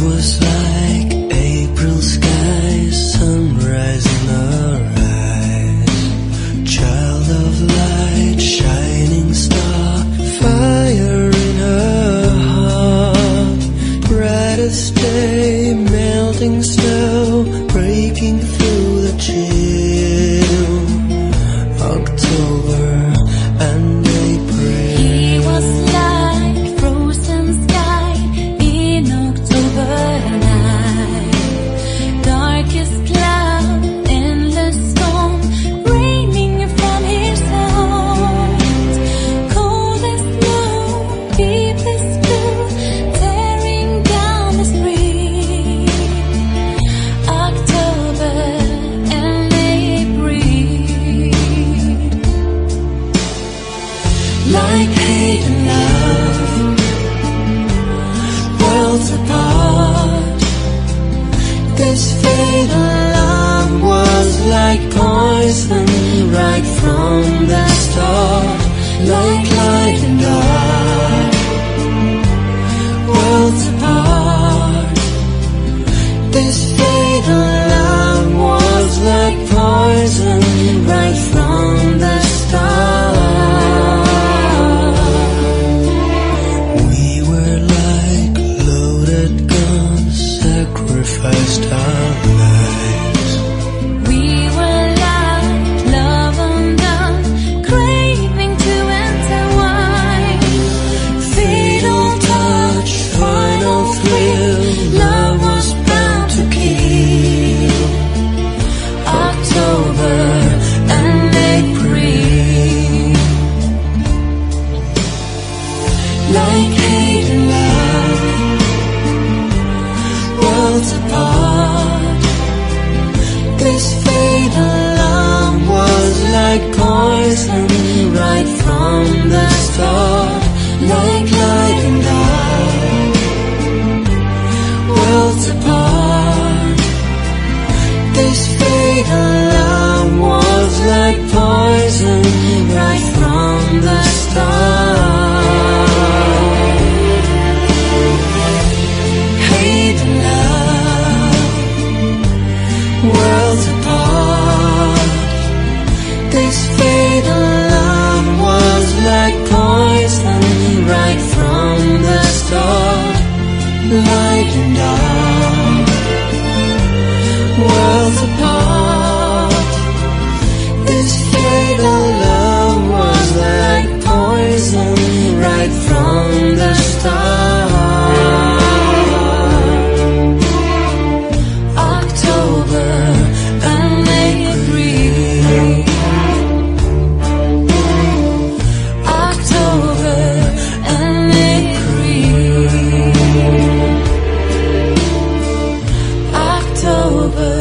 was like April skies, sunrise in her eyes, child of light, shining star, fire in her heart, brightest day, melting snow, breaking through the chill, October and April. He was like frozen sky in October night, darkest cloud, endless storm, raining from his heart, coldest snow, deepest blue, tearing down the spring, October and April. Like hate and love, worlds apart, this fatal love was like poison right from the start. Like light and dark, worlds apart, this fatal love was like poison right from the start. We were like loaded guns, sacrificed our lives. We were like love undone, craving to intertwine. Fatal touch, final thrill, love was bound to kill. October and April. Like hate and love, worlds apart, this fatal love was like poison right from the start. Like light and dark, worlds apart, this fatal love was like poison right from the start. Hate and love, worlds apart, this fatal love was like poison right from the start. Light and dark, worlds apart, this fatal love was like poison right from the start. October and April. October and April. October